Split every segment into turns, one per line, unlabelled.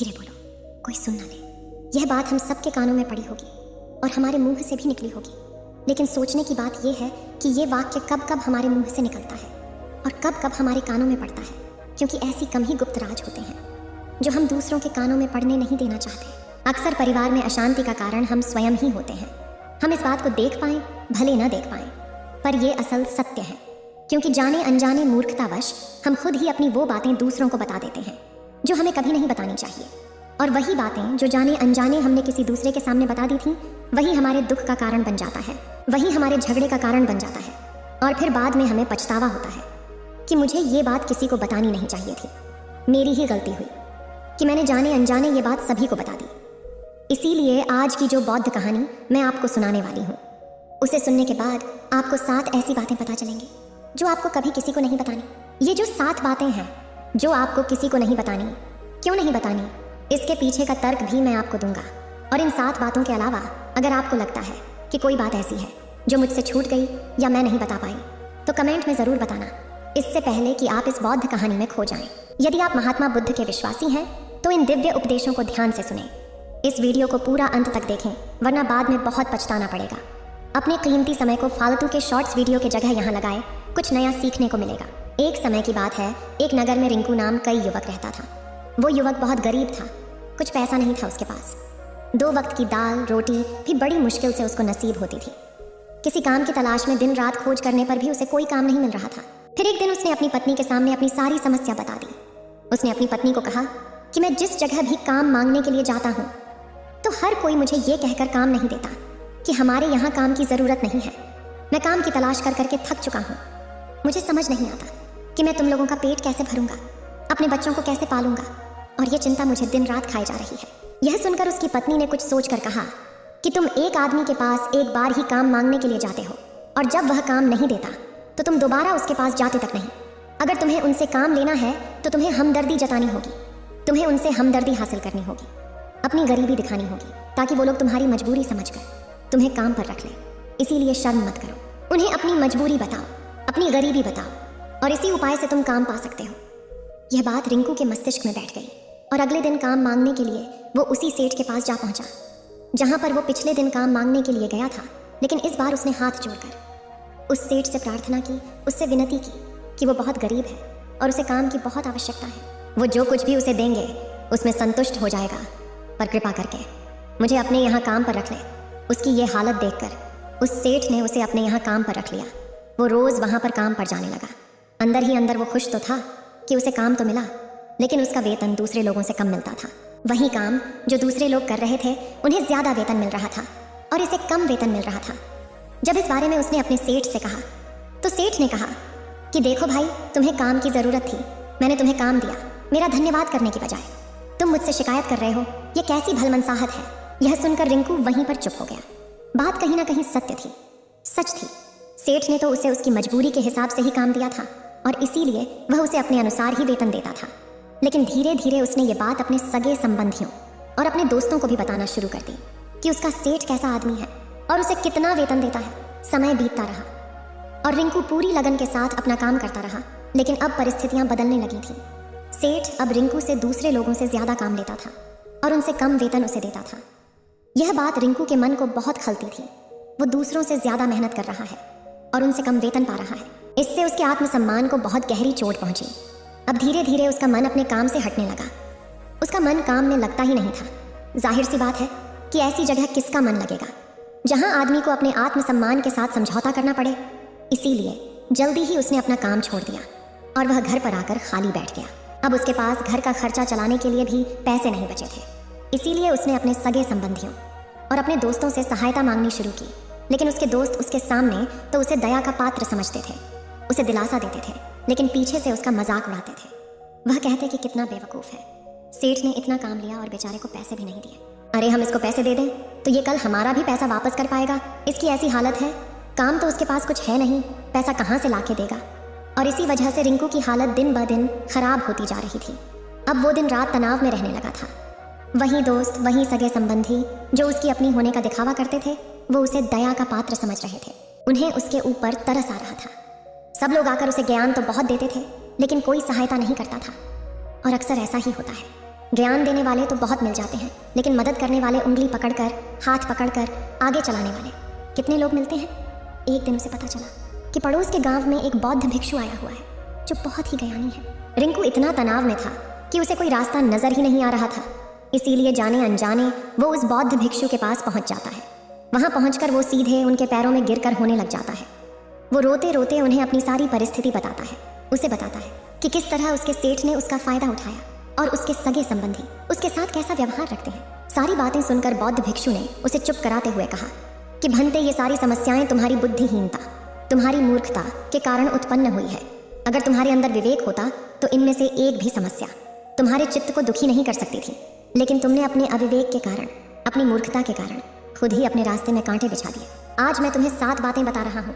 धीरे बोलो, कोई सुन ना ले। यह बात हम सबके कानों में पड़ी होगी और हमारे मुंह से भी निकली होगी, लेकिन सोचने की बात यह है कि ये वाक्य कब कब हमारे मुंह से निकलता है और कब कब हमारे कानों में पड़ता है, क्योंकि ऐसी कम ही गुप्त राज होते हैं जो हम दूसरों के कानों में पड़ने नहीं देना चाहते। अक्सर परिवार में अशांति का कारण हम स्वयं ही होते हैं। हम इस बात को देख पाएं भले न देख पाएं, पर यह असल सत्य है, क्योंकि जाने अनजाने मूर्खतावश हम खुद ही अपनी वो बातें दूसरों को बता देते हैं जो हमें कभी नहीं बतानी चाहिए। और वही बातें जो जाने अनजाने हमने किसी दूसरे के सामने बता दी थी, वही हमारे दुख का कारण बन जाता है, वही हमारे झगड़े का कारण बन जाता है। और फिर बाद में हमें पछतावा होता है कि मुझे ये बात किसी को बतानी नहीं चाहिए थी, मेरी ही गलती हुई कि मैंने जाने अनजाने ये बात सभी को बता दी। इसीलिए आज की जो बौद्ध कहानी मैं आपको सुनाने वाली हूँ, उसे सुनने के बाद आपको 7 ऐसी बातें पता चलेंगी जो आपको कभी किसी को नहीं बतानी। ये जो 7 बातें हैं जो आपको किसी को नहीं बतानी, क्यों नहीं बतानी, इसके पीछे का तर्क भी मैं आपको दूंगा। और इन 7 बातों के अलावा अगर आपको लगता है कि कोई बात ऐसी है जो मुझसे छूट गई या मैं नहीं बता पाई, तो कमेंट में ज़रूर बताना, इससे पहले कि आप इस बौद्ध कहानी में खो जाएं। यदि आप महात्मा बुद्ध के विश्वासी हैं तो इन दिव्य उपदेशों को ध्यान से सुनें। इस वीडियो को पूरा अंत तक देखें, वरना बाद में बहुत पछताना पड़ेगा। अपने कीमती समय को फालतू के शॉर्ट्स वीडियो की जगह यहाँ लगाएं, कुछ नया सीखने को मिलेगा। एक समय की बात है, एक नगर में रिंकू नाम कई युवक रहता था। वो युवक बहुत गरीब था, कुछ पैसा नहीं था उसके पास। 2 वक्त की दाल रोटी भी बड़ी मुश्किल से उसको नसीब होती थी। किसी काम की तलाश में दिन रात खोज करने पर भी उसे कोई काम नहीं मिल रहा था। फिर एक दिन उसने अपनी पत्नी के सामने अपनी सारी समस्या बता दी। उसने अपनी पत्नी को कहा कि मैं जिस जगह भी काम मांगने के लिए जाता हूँ तो हर कोई मुझे ये कहकर काम नहीं देता कि हमारे यहाँ काम की ज़रूरत नहीं है। मैं काम की तलाश कर करके थक चुका हूँ। मुझे समझ नहीं आता कि मैं तुम लोगों का पेट कैसे भरूंगा, अपने बच्चों को कैसे पालूंगा, और ये चिंता मुझे दिन रात खाई जा रही है। यह सुनकर उसकी पत्नी ने कुछ सोचकर कहा कि तुम एक आदमी के पास एक बार ही काम मांगने के लिए जाते हो, और जब वह काम नहीं देता तो तुम दोबारा उसके पास जाते तक नहीं। अगर तुम्हें उनसे काम लेना है तो तुम्हें हमदर्दी जतानी होगी, तुम्हें उनसे हमदर्दी हासिल करनी होगी, अपनी गरीबी दिखानी होगी, ताकि वो लोग तुम्हारी मजबूरी समझकर तुम्हें काम पर रख लें। इसीलिए शर्म मत करो, उन्हें अपनी मजबूरी बताओ, अपनी गरीबी बताओ, और इसी उपाय से तुम काम पा सकते हो। यह बात रिंकू के मस्तिष्क में बैठ गई और अगले दिन काम मांगने के लिए वो उसी सेठ के पास जा पहुंचा जहां पर वो पिछले दिन काम मांगने के लिए गया था। लेकिन इस बार उसने हाथ जोड़कर उस सेठ से प्रार्थना की, उससे विनती की कि वो बहुत गरीब है और उसे काम की बहुत आवश्यकता है। वो जो कुछ भी उसे देंगे उसमें संतुष्ट हो जाएगा, पर कृपा करके मुझे अपने यहाँ काम पर रख ले। उसकी ये हालत देखकर उस सेठ ने उसे अपने यहाँ काम पर रख लिया। वो रोज़ वहाँ पर काम पर जाने लगा। अंदर ही अंदर वो खुश तो था कि उसे काम तो मिला, लेकिन उसका वेतन दूसरे लोगों से कम मिलता था। वही काम जो दूसरे लोग कर रहे थे उन्हें ज़्यादा वेतन मिल रहा था और इसे कम वेतन मिल रहा था। जब इस बारे में उसने अपने सेठ से कहा तो सेठ ने कहा कि देखो भाई, तुम्हें काम की ज़रूरत थी, मैंने तुम्हें काम दिया, मेरा धन्यवाद करने की बजाय तुम मुझसे शिकायत कर रहे हो, ये कैसी भलमनसाहत है। यह सुनकर रिंकू वहीं पर चुप हो गया। बात कहीं ना कहीं सत्य थी, सच थी। सेठ ने तो उसे उसकी मजबूरी के हिसाब से ही काम दिया था और इसीलिए वह उसे अपने अनुसार ही वेतन देता था। लेकिन धीरे धीरे उसने ये बात अपने सगे संबंधियों और अपने दोस्तों को भी बताना शुरू कर दी कि उसका सेठ कैसा आदमी है और उसे कितना वेतन देता है। समय बीतता रहा और रिंकू पूरी लगन के साथ अपना काम करता रहा, लेकिन अब परिस्थितियां बदलने लगी थी। सेठ अब रिंकू से दूसरे लोगों से ज्यादा काम लेता था और उनसे कम वेतन उसे देता था। यह बात रिंकू के मन को बहुत खलती थी। वो दूसरों से ज्यादा मेहनत कर रहा है और उनसे कम वेतन पा रहा है। इससे उसके आत्मसम्मान को बहुत गहरी चोट पहुंची। अब धीरे धीरे उसका मन अपने काम से हटने लगा। उसका मन काम में लगता ही नहीं था। जाहिर सी बात है कि ऐसी जगह किसका मन लगेगा जहां आदमी को अपने आत्मसम्मान के साथ समझौता करना पड़े। इसीलिए जल्दी ही उसने अपना काम छोड़ दिया और वह घर पर आकर खाली बैठ गया। अब उसके पास घर का खर्चा चलाने के लिए भी पैसे नहीं बचे थे। इसीलिए उसने अपने सगे संबंधियों और अपने दोस्तों से सहायता मांगनी शुरू की। लेकिन उसके दोस्त उसके सामने तो उसे दया का पात्र समझते थे, उसे दिलासा देते थे, लेकिन पीछे से उसका मजाक उड़ाते थे। वह कहते कि कितना बेवकूफ़ है, सेठ ने इतना काम लिया और बेचारे को पैसे भी नहीं दिए। अरे हम इसको पैसे दे दें तो ये कल हमारा भी पैसा वापस कर पाएगा। इसकी ऐसी हालत है, काम तो उसके पास कुछ है नहीं, पैसा कहाँ से लाके देगा। और इसी वजह से रिंकू की हालत दिन ब दिन खराब होती जा रही थी। अब वो दिन रात तनाव में रहने लगा था। वही दोस्त, वही सगे संबंधी जो उसकी अपनी होने का दिखावा करते थे, वो उसे दया का पात्र समझ रहे थे। उन्हें उसके ऊपर तरस आ रहा था। सब लोग आकर उसे ज्ञान तो बहुत देते थे, लेकिन कोई सहायता नहीं करता था। और अक्सर ऐसा ही होता है ज्ञान देने वाले तो बहुत मिल जाते हैं, लेकिन मदद करने वाले, उंगली पकड़कर, हाथ पकड़कर आगे चलाने वाले कितने लोग मिलते हैं। एक दिन उसे पता चला कि पड़ोस के गांव में एक बौद्ध भिक्षु आया हुआ है जो बहुत ही ज्ञानी है। रिंकू इतना तनाव में था कि उसे कोई रास्ता नजर ही नहीं आ रहा था, इसीलिए जाने अनजाने वो उस बौद्ध भिक्षु के पास पहुंच जाता है। वहां पहुंचकर वो सीधे उनके पैरों में गिरकर होने लग जाता है। वो रोते रोते उन्हें अपनी सारी परिस्थिति बताता है। उसे बताता है कि किस तरह उसके सेठ ने उसका फायदा उठाया और उसके सगे संबंधी उसके साथ कैसा व्यवहार रखते हैं। सारी बातें सुनकर बौद्ध भिक्षु ने उसे चुप कराते हुए कहा कि भंते, ये सारी समस्याएं तुम्हारी बुद्धिहीनता, तुम्हारी मूर्खता के कारण उत्पन्न हुई है। अगर तुम्हारे अंदर विवेक होता तो इनमें से एक भी समस्या तुम्हारे चित्त को दुखी नहीं कर सकती थी, लेकिन तुमने अपने अविवेक के कारण, अपनी मूर्खता के कारण खुद ही अपने रास्ते में कांटे बिछा दिए। आज मैं तुम्हें 7 बातें बता रहा हूँ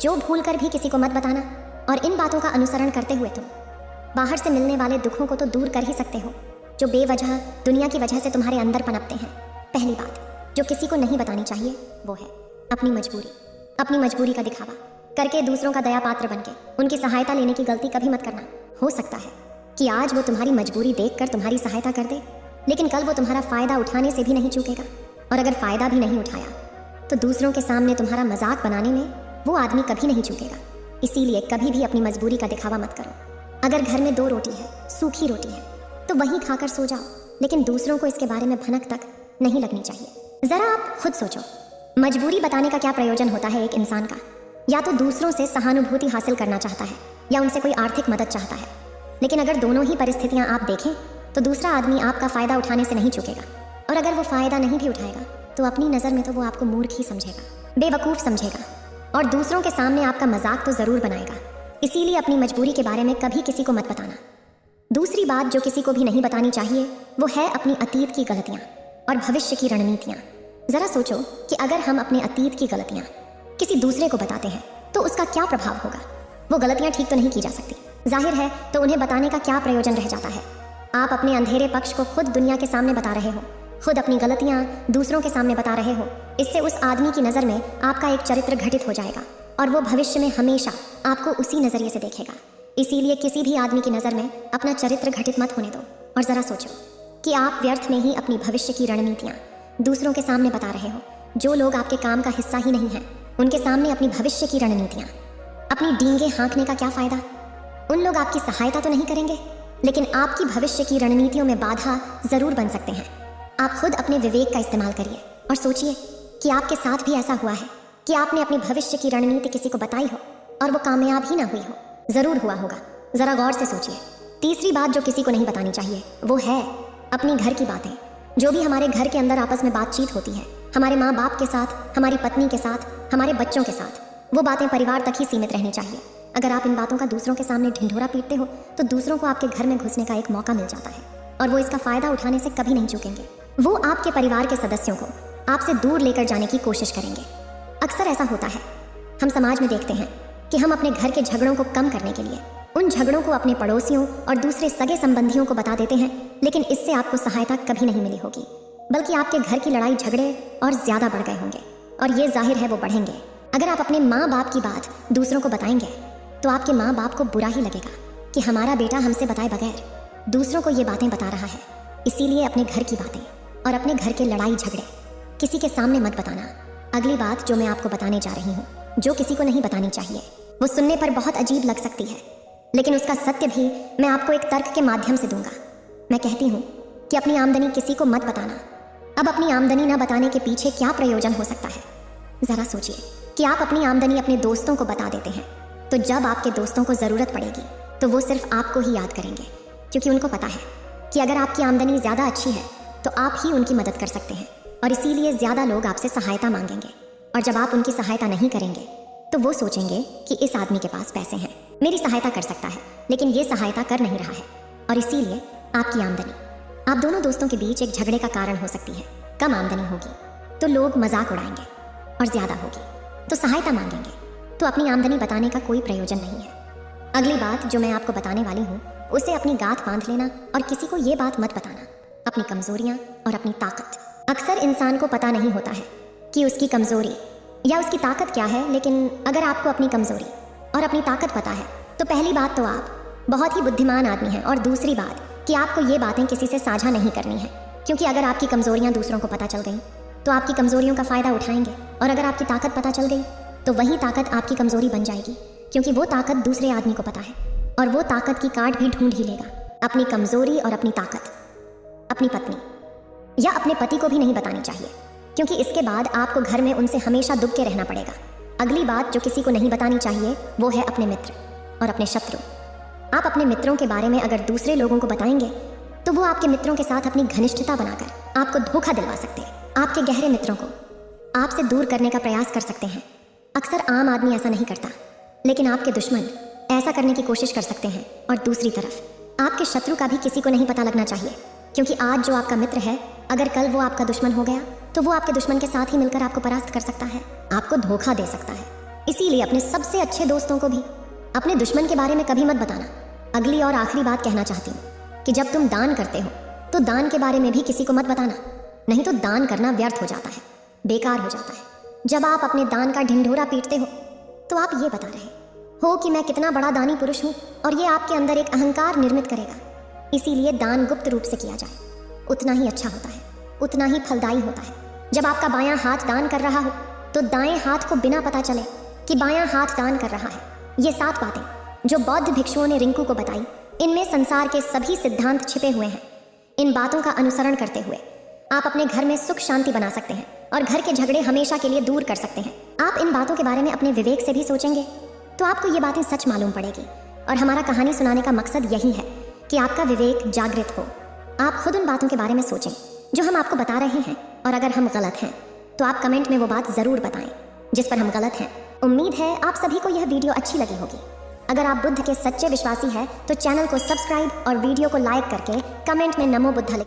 जो भूल कर भी किसी को मत बताना, और इन बातों का अनुसरण करते हुए तुम बाहर से मिलने वाले दुखों को तो दूर कर ही सकते हो जो बेवजह दुनिया की वजह से तुम्हारे अंदर पनपते हैं। पहली बात जो किसी को नहीं बतानी चाहिए वो है अपनी मजबूरी। अपनी मजबूरी का दिखावा करके दूसरों का दया पात्र बनके उनकी सहायता लेने की गलती कभी मत करना। हो सकता है कि आज वो तुम्हारी मजबूरी देखकर तुम्हारी सहायता कर दे, लेकिन कल वो तुम्हारा फायदा उठाने से भी नहीं चूकेगा, और अगर फायदा भी नहीं उठाया तो दूसरों के सामने तुम्हारा मजाक बनाने में वो आदमी कभी नहीं चूकेगा। इसीलिए कभी भी अपनी मजबूरी का दिखावा मत करो। अगर घर में 2 रोटी है, सूखी रोटी है, तो वही खाकर सो जाओ, लेकिन दूसरों को इसके बारे में भनक तक नहीं लगनी चाहिए। जरा आप खुद सोचो, मजबूरी बताने का क्या प्रयोजन होता है एक इंसान का? या तो दूसरों से सहानुभूति हासिल करना चाहता है या उनसे कोई आर्थिक मदद चाहता है। लेकिन अगर दोनों ही परिस्थितियां आप देखें तो दूसरा आदमी आपका फायदा उठाने से नहीं चूकेगा, और अगर वो फायदा नहीं भी उठाएगा तो अपनी नज़र में तो वो आपको मूर्ख ही समझेगा, बेवकूफ़ समझेगा, और दूसरों के सामने आपका मजाक तो ज़रूर बनाएगा। इसीलिए अपनी मजबूरी के बारे में कभी किसी को मत बताना। दूसरी बात जो किसी को भी नहीं बतानी चाहिए वो है अपनी अतीत की गलतियाँ और भविष्य की रणनीतियाँ। ज़रा सोचो कि अगर हम अपने अतीत की गलतियाँ किसी दूसरे को बताते हैं तो उसका क्या प्रभाव होगा। वो गलतियाँ ठीक तो नहीं की जा सकती, जाहिर है, तो उन्हें बताने का क्या प्रयोजन रह जाता है। आप अपने अंधेरे पक्ष को खुद दुनिया के सामने बता रहे हो, खुद अपनी गलतियाँ दूसरों के सामने बता रहे हो। इससे उस आदमी की नज़र में आपका एक चरित्र घटित हो जाएगा और वो भविष्य में हमेशा आपको उसी नज़रिए से देखेगा। इसीलिए किसी भी आदमी की नज़र में अपना चरित्र घटित मत होने दो, और ज़रा सोचो कि आप व्यर्थ में ही अपनी भविष्य की रणनीतियाँ दूसरों के सामने बता रहे हो। जो लोग आपके काम का हिस्सा ही नहीं है उनके सामने अपनी भविष्य की रणनीतियाँ, अपनी डींगे हाँकने का क्या फ़ायदा? उन लोग आपकी सहायता तो नहीं करेंगे, लेकिन आपकी भविष्य की रणनीतियों में बाधा ज़रूर बन सकते हैं। आप खुद अपने विवेक का इस्तेमाल करिए और सोचिए कि आपके साथ भी ऐसा हुआ है कि आपने अपनी भविष्य की रणनीति किसी को बताई हो और वो कामयाब ही ना हुई हो। ज़रूर हुआ होगा, ज़रा गौर से सोचिए। तीसरी बात जो किसी को नहीं बतानी चाहिए वो है अपनी घर की बातें। जो भी हमारे घर के अंदर आपस में बातचीत होती है, हमारे माँ बाप के साथ, हमारी पत्नी के साथ, हमारे बच्चों के साथ, वो बातें परिवार तक ही सीमित रहनी चाहिए। अगर आप इन बातों का दूसरों के सामने ढिंढोरा पीटते हो तो दूसरों को आपके घर में घुसने का एक मौका मिल जाता है, और वो इसका फ़ायदा उठाने से कभी नहीं चूकेंगे। वो आपके परिवार के सदस्यों को आपसे दूर लेकर जाने की कोशिश करेंगे। अक्सर ऐसा होता है, हम समाज में देखते हैं कि हम अपने घर के झगड़ों को कम करने के लिए उन झगड़ों को अपने पड़ोसियों और दूसरे सगे संबंधियों को बता देते हैं, लेकिन इससे आपको सहायता कभी नहीं मिली होगी, बल्कि आपके घर की लड़ाई झगड़े और ज़्यादा बढ़ गए होंगे, और ये जाहिर है वो बढ़ेंगे। अगर आप अपने माँ बाप की बात दूसरों को बताएंगे तो आपके माँ बाप को बुरा ही लगेगा कि हमारा बेटा हमसे बताए बगैर दूसरों को ये बातें बता रहा है। इसीलिए अपने घर की बातें और अपने घर के लड़ाई झगड़े किसी के सामने मत बताना। अगली बात जो मैं आपको बताने जा रही हूँ, जो किसी को नहीं बतानी चाहिए, वो सुनने पर बहुत अजीब लग सकती है, लेकिन उसका सत्य भी मैं आपको एक तर्क के माध्यम से दूंगा। मैं कहती हूँ कि अपनी आमदनी किसी को मत बताना। अब अपनी आमदनी न बताने के पीछे क्या प्रयोजन हो सकता है? ज़रा सोचिए कि आप अपनी आमदनी अपने दोस्तों को बता देते हैं, तो जब आपके दोस्तों को ज़रूरत पड़ेगी तो वो सिर्फ आपको ही याद करेंगे, क्योंकि उनको पता है कि अगर आपकी आमदनी ज़्यादा अच्छी है तो आप ही उनकी मदद कर सकते हैं, और इसीलिए ज़्यादा लोग आपसे सहायता मांगेंगे। और जब आप उनकी सहायता नहीं करेंगे तो वो सोचेंगे कि इस आदमी के पास पैसे हैं, मेरी सहायता कर सकता है, लेकिन ये सहायता कर नहीं रहा है, और इसीलिए आपकी आमदनी आप दोनों दोस्तों के बीच एक झगड़े का कारण हो सकती है। कम आमदनी होगी तो लोग मजाक उड़ाएंगे, और ज़्यादा होगी तो सहायता मांगेंगे, तो अपनी आमदनी बताने का कोई प्रयोजन नहीं है। अगली बात जो मैं आपको बताने वाली हूँ उसे अपनी गांठ बांध लेना, और किसी को ये बात मत बताना, अपनी कमजोरियाँ और अपनी ताकत। अक्सर इंसान को पता नहीं होता है कि उसकी कमजोरी या उसकी ताकत क्या है, लेकिन अगर आपको अपनी कमजोरी और अपनी ताकत पता है तो पहली बात तो आप बहुत ही बुद्धिमान आदमी हैं, और दूसरी बात कि आपको ये बातें किसी से साझा नहीं करनी है, क्योंकि अगर आपकी कमजोरियां दूसरों को पता चल गई तो आपकी कमजोरियों का फायदा उठाएंगे, और अगर आपकी ताकत पता चल गई तो वही ताकत आपकी कमजोरी बन जाएगी, क्योंकि वो ताकत दूसरे आदमी को पता है और वो ताकत की काट भी ढूंढ ही लेगा। अपनी कमजोरी और अपनी ताकत अपनी पत्नी या अपने पति को भी नहीं बतानी चाहिए, क्योंकि इसके बाद आपको घर में उनसे हमेशा दुब के रहना पड़ेगा। अगली बात जो किसी को नहीं बतानी चाहिए वो है अपने मित्र और अपने शत्रु। आप अपने मित्रों के बारे में अगर दूसरे लोगों को बताएंगे तो वो आपके मित्रों के साथ अपनी घनिष्ठता बनाकर आपको धोखा दिलवा सकते हैं। आपके गहरे मित्रों को आपसे दूर करने का प्रयास कर सकते हैं। अक्सर आम आदमी ऐसा नहीं करता, लेकिन आपके दुश्मन ऐसा करने की कोशिश कर सकते हैं। और दूसरी तरफ आपके शत्रु का भी किसी को नहीं पता लगना चाहिए, क्योंकि आज जो आपका मित्र है अगर कल वो आपका दुश्मन हो गया तो वो आपके दुश्मन के साथ ही मिलकर आपको परास्त कर सकता है, आपको धोखा दे सकता है। इसीलिए अपने सबसे अच्छे दोस्तों को भी अपने दुश्मन के बारे में कभी मत बताना। अगली और आखिरी बात कहना चाहती हूँ कि जब तुम दान करते हो तो दान के बारे में भी किसी को मत बताना, नहीं तो दान करना व्यर्थ हो जाता है, बेकार हो जाता है। जब आप अपने दान का ढिंढोरा पीटते हो तो आप ये बता रहे हो कि मैं कितना बड़ा दानी पुरुष हूँ, और ये आपके अंदर एक अहंकार निर्मित करेगा। इसीलिए दान गुप्त रूप से किया जाए, उतना ही अच्छा होता है, उतना ही फलदायी होता है। जब आपका बायां हाथ दान कर रहा हो तो दाएं हाथ को बिना पता चले कि बायां हाथ दान कर रहा है। ये 7 बातें जो बौद्ध भिक्षुओं ने रिंकू को बताई, इनमें संसार के सभी सिद्धांत छिपे हुए हैं। इन बातों का अनुसरण करते हुए आप अपने घर में सुख शांति बना सकते हैं और घर के झगड़े हमेशा के लिए दूर कर सकते हैं। आप इन बातों के बारे में अपने विवेक से भी सोचेंगे तो आपको ये बातें सच मालूम पड़ेगी। और हमारा कहानी सुनाने का मकसद यही है कि आपका विवेक जागृत हो। आप खुद उन बातों के बारे में सोचें जो हम आपको बता रहे हैं, और अगर हम गलत हैं तो आप कमेंट में वो बात जरूर बताएं जिस पर हम गलत हैं। उम्मीद है आप सभी को यह वीडियो अच्छी लगी होगी। अगर आप बुद्ध के सच्चे विश्वासी हैं तो चैनल को सब्सक्राइब और वीडियो को लाइक करके कमेंट में नमो बुद्धा